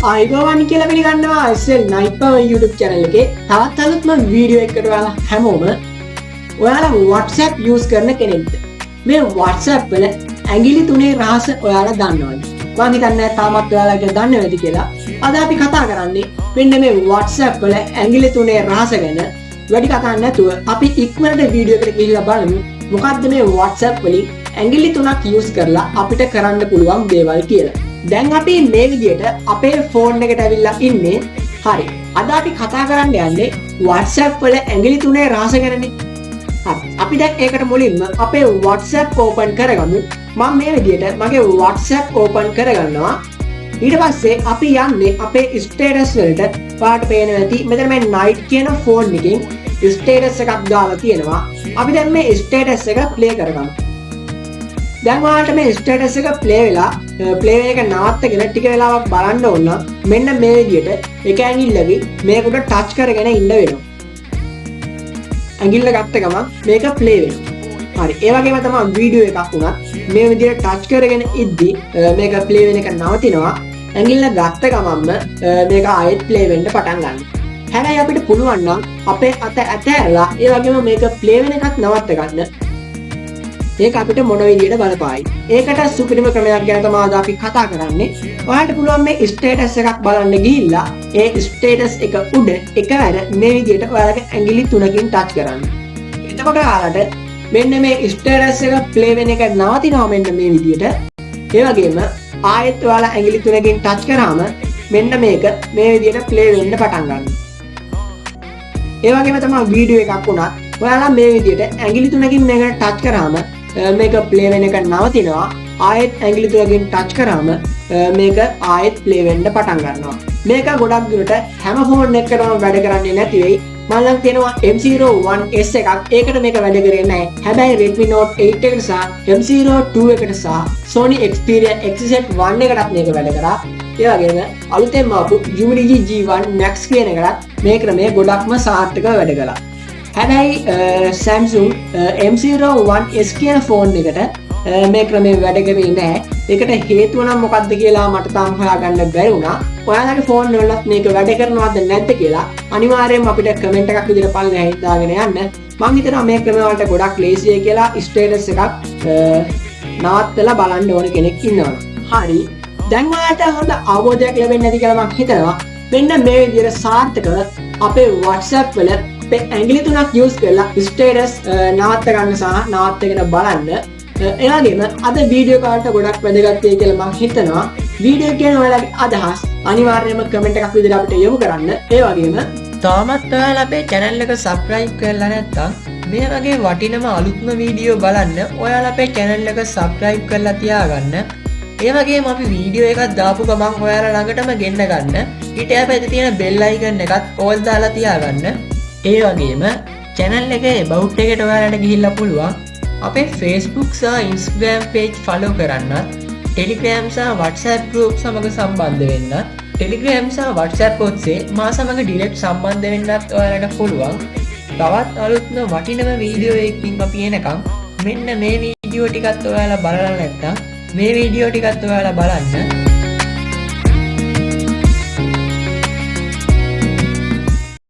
අයිබෝවන් කියලා පිළිගන්නවා SL Night Power YouTube channel එකේ තවත් අලුත්ම වීඩියෝ එකකට ඔයාලා හැමෝම ඔයාලා WhatsApp use කරන කෙනෙක්ද මේ WhatsApp වල ඇඟිලි තුනේ රහස ඔයාලා දන්නවද මම හිතන්නේ තාමත් ඔයාලා ඒක දන්නේ නැති කියලා අද අපි කතා කරන්නේ මෙන්න මේ WhatsApp වල ඇඟිලි තුනේ රහස ගැන වැඩි කතා නැතුව අපි ඉක්මනට වීඩියෝ එකට ගිහිල්ලා බලමු මොකද්ද මේ WhatsApp වලින් ඇඟිලි තුනක් use කරලා අපිට කරන්න පුළුවන් දේවල් කියලා දැන් අපි මේ විදියට අපේ ෆෝන් එකට ඇවිල්ලා ඉන්නේ හරි අද අපි කතා කරන්න යන්නේ WhatsApp වල ඇඟිලි තුනේ රහස ගැනනේ හරි අපි දැන් ඒකට මුලින්ම අපේ WhatsApp open කරගමු මම මේ විදියට මගේ WhatsApp open කරගන්නවා ඊට පස්සේ අපි යන්නේ අපේ status වලට පාට පේනවා ඇති මෙතන මේ night කියන ෆෝන් එකකින් status එකක් දාලා තියෙනවා අපි දැන් මේ status එක play කරගමු දැන් ඔයාලට මේ ස්ටේටස් එක ප්ලේ වෙලා ප්ලේ එක නවත්තගෙන ටික වෙලාවක් බලන්න ඕන නම් මෙන්න මේ විදියට එක ඇඟිල්ලකින් මේකට ටච් කරගෙන ඉන්න වෙනවා. ඇඟිල්ල ගත්ත ගමන් මේක ප්ලේ වෙනවා. හරි. ඒ වගේම තමයි වීඩියෝ එකක් වුණත් මේ විදියට ටච් කරගෙන ඉද්දි මේක ප්ලේ වෙන එක නවතිනවා. ඇඟිල්ල ගත්ත ගමන්ම මේක ආයෙත් ප්ලේ වෙන්න පටන් ගන්නවා. හැබැයි අපිට පුළුවන් නම් අපේ අත ඇතැරලා ඒ වගේම මේක ප්ලේ වෙන එකත් නවත්ත ගන්න. ඒක අපිට මොන විදියට බලපායි. ඒකට සුපිරිම ක්‍රමයක් ගැන තමයි අද අපි කතා කරන්නේ. ඔයාලට පුළුවන් මේ ස්ටේටස් එකක් බලන්න ගිහිල්ලා ඒ ස්ටේටස් එක උඩ එකවර මේ විදියට ඔයාලගේ ඇඟිලි තුනකින් ටච් කරන්න. එතකොට ඔයාලට මෙන්න මේ ස්ටේටස් එක ප්ලේ වෙන එක නවතිනවා මෙන්න මේ විදියට. ඒ වගේම ආයෙත් ඔයාලා ඇඟිලි තුනකින් ටච් කරාම මෙන්න මේක මේ විදියට ප්ලේ වෙන්න පටන් ගන්නවා. ඒ වගේම තමයි වීඩියෝ එකක් වුණත් ඔයාලා මේ විදියට ඇඟිලි තුනකින් මේකට ටච් කරාම මේක ප්ලේ වෙන එක නවතිනවා ආයෙත් ඇඟිලි තුනකින් ටච් කරාම මේක ආයෙත් ප්ලේ වෙන්න පටන් ගන්නවා මේක ගොඩක් දුරට හැම ෆෝන් එකකටම වැඩ කරන්නේ නැති වෙයි මම ළඟ තියෙනවා M01S එකක් ඒකට මේක වැඩ කරන්නේ නැහැ හැබැයි Redmi Note 8 එකට සහ M02 එකට සහ Sony Xperia XZ1 එකටත් මේක වැඩ කරා ඒ වගේම අලුතෙන්ම ආපු Unity G1 Max කියන එකටත් මේ ක්‍රමය ගොඩක්ම සාර්ථකව වැඩ කළා හැබැයි Samsung M01S කියන ෆෝන් එකට මේ ක්‍රමය වැඩ කරේ නැහැ. ඒකට හේතුව නම් මොකක්ද කියලා මට තාම හොයාගන්න බැරි වුණා. ඔයාලගේ ෆෝන් වලත් මේක වැඩ කරනවද නැද්ද කියලා අනිවාර්යයෙන්ම අපිට කමෙන්ට් එකක් විදිහට පල්ලෙහාට දාගෙන යන්න. මම හිතනවා මේ ක්‍රමය වලට ගොඩක් ලේසියි කියලා ස්ටේටස් එකක් නවත්තලා බලන්න ඕන කෙනෙක් ඉන්නවා. හරි. දැන් ඔයාලට හොඳ අවබෝධයක් ලැබෙන්නේ නැති කියලා මම හිතනවා. මෙන්න මේ විදිහට සාර්ථකව අපේ WhatsApp වල ඇඟිලි තුනක් use කරලා ස්ටේටස් නවත්ත ගන්න සහ නවත්තගෙන බලන්න. ඒ වගේම අද වීඩියෝ කාලට ගොඩක් වැදගත් වෙයි කියලා මම හිතනවා. වීඩියෝ කියන ඔයාලගේ අදහස් අනිවාර්යයෙන්ම කමෙන්ට් එකක් විදිහට අපිට යොමු කරන්න. ඒ වගේම තාමත් ඔයාලා අපේ channel එක subscribe කරලා නැත්නම් මේ වගේ වටිනම අලුත්ම වීඩියෝ බලන්න ඔයාලා අපේ channel එක subscribe කරලා තියාගන්න. ඒ වගේම අපි වීඩියෝ එකක් දාපු ගමන් ඔයාලා ළඟටම ගෙන්න ගන්න. ඊට එහා තියෙන bell icon එකත් all දාලා තියාගන්න. ඒ වගේම channel එකේ about එකට ඔයාලට ගිහිල්ලා පුළුවන් අපේ Facebook සහ Instagram page follow කරන්නත් Telegram සහ WhatsApp group සමග සම්බන්ධ වෙන්න Telegram සහ WhatsApp ඔස්සේ මා සමග direct සම්බන්ධ වෙන්නත් ඔයාලට පුළුවන් තවත් අලුත්ම වටිනම වීඩියෝ එකකින් අපි එනකම් මෙන්න මේ වීඩියෝ ටිකත් ඔයාලා බලලා නැත්නම් මේ වීඩියෝ ටිකත් ඔයාලා බලන්න